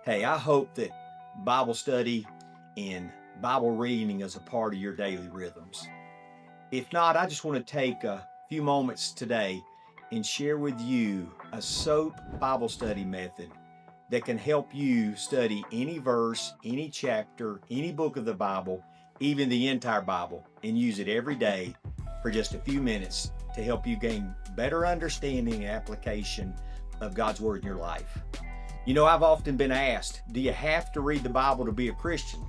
Hey, I hope that Bible study and Bible reading is a part of your daily rhythms. If not, I just want to take a few moments today and share with you a SOAP Bible study method that can help you study any verse, any chapter, any book of the Bible, even the entire Bible, and use it every day for just a few minutes to help you gain better understanding and application of God's Word in your life. You know, I've often been asked, do you have to read the Bible to be a Christian?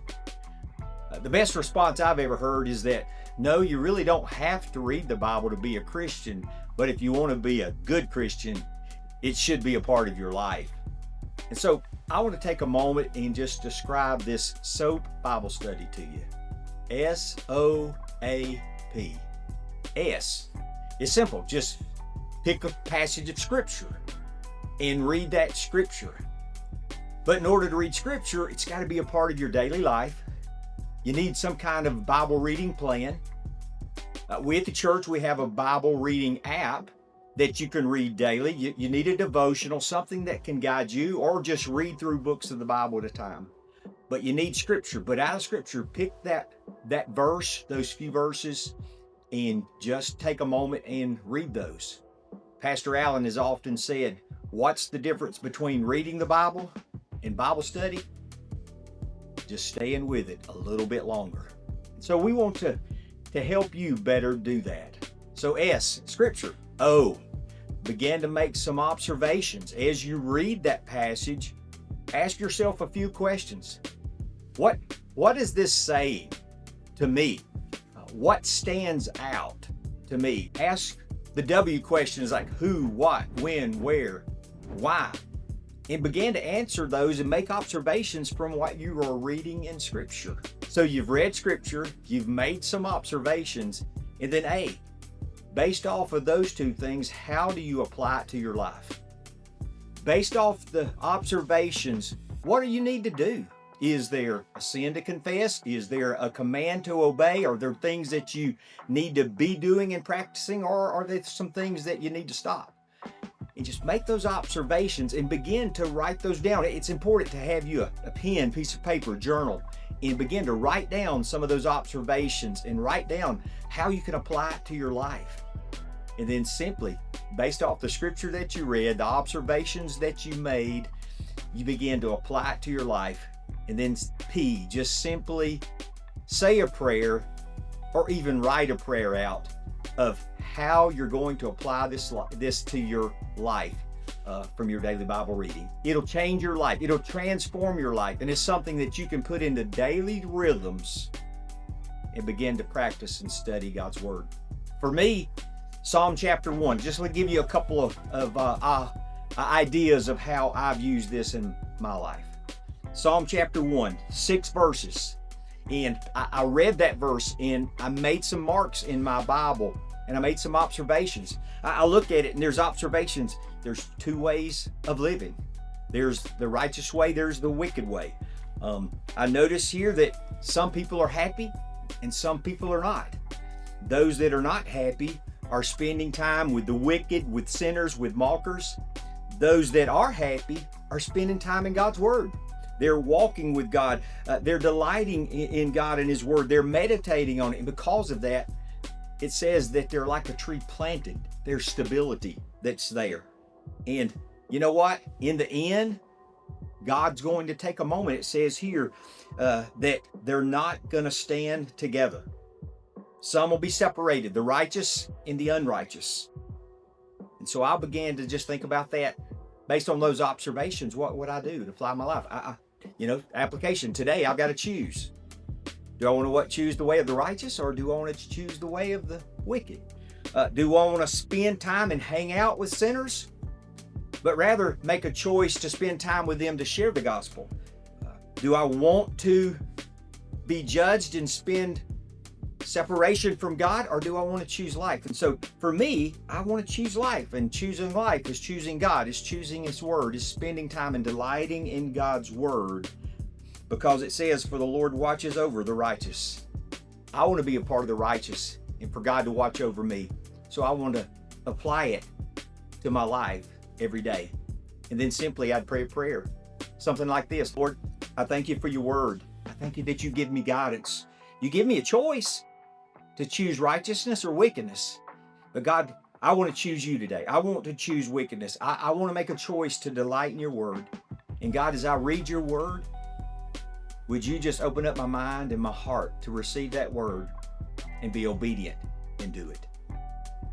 The best response I've ever heard is that, no, you really don't have to read the Bible to be a Christian, but if you want to be a good Christian, it should be a part of your life. And so I want to take a moment and just describe this SOAP Bible study to you. S-O-A-P. S. It's simple. Just pick a passage of Scripture and read that Scripture. But in order to read Scripture, it's got to be a part of your daily life. You need some kind of Bible reading plan. We at the church, we have a Bible reading app that you can read daily. You need a devotional, something that can guide you, or just read through books of the Bible at a time. But you need Scripture. But out of Scripture, pick that verse, those few verses, and just take a moment and read those. Pastor Allen has often said, what's the difference between reading the Bible and Bible study? Just staying with it a little bit longer. So we want to help you better do that. So S, Scripture. O, begin to make some observations. As you read that passage, ask yourself a few questions. What is this saying to me? What stands out to me? Ask the W questions like who, what, when, where, why, and begin to answer those and make observations from what you are reading in Scripture. So you've read Scripture, you've made some observations, and then A, based off of those two things, how do you apply it to your life? Based off the observations, what do you need to do? Is there a sin to confess? Is there a command to obey? Are there things that you need to be doing and practicing, or are there some things that you need to stop? And just make those observations and begin to write those down. It's important to have you a pen, piece of paper, journal, and begin to write down some of those observations and write down how you can apply it to your life. And then simply, based off the Scripture that you read, the observations that you made, you begin to apply it to your life. And then P, just simply say a prayer or even write a prayer out of how you're going to apply this to your life from your daily Bible reading. It'll change your life. It'll transform your life. And it's something that you can put into daily rhythms and begin to practice and study God's Word. For me, Psalm chapter 1, just to give you a couple of ideas of how I've used this in my life. Psalm chapter 1, 6 verses. And I read that verse and I made some marks in my Bible and I made some observations. I looked at it and there's observations. There's two ways of living. There's the righteous way, there's the wicked way. I notice here that some people are happy and some people are not. Those that are not happy are spending time with the wicked, with sinners, with mockers. Those that are happy are spending time in God's Word. They're walking with God. They're delighting in God and His Word. They're meditating on it. And because of that, it says that they're like a tree planted. There's stability that's there. And you know what? In the end, God's going to take a moment. It says here that they're not going to stand together. Some will be separated, the righteous and the unrighteous. And so I began to just think about that. Based on those observations, what would I do to apply my life? Application. Today, I've got to choose. Do I want to choose the way of the righteous, or do I want to choose the way of the wicked? Do I want to spend time and hang out with sinners, but rather make a choice to spend time with them to share the gospel? Do I want to be judged and spend separation from God, or do I want to choose life? And so for me, I want to choose life, and choosing life is choosing God, is choosing His Word, is spending time and delighting in God's Word, because it says, for the Lord watches over the righteous. I want to be a part of the righteous and for God to watch over me. So I want to apply it to my life every day. And then simply I'd pray a prayer. something like this: Lord, I thank you for your word. I thank you that you give me guidance. You give me a choice to choose righteousness or wickedness. But God, I want to choose you today. I want to choose wickedness. I want to make a choice to delight in your word. And God, as I read your word, would you just open up my mind and my heart to receive that word and be obedient and do it?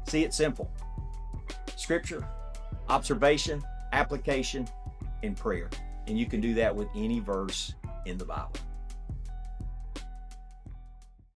See, it's simple. Scripture, observation, application, and prayer. And you can do that with any verse in the Bible.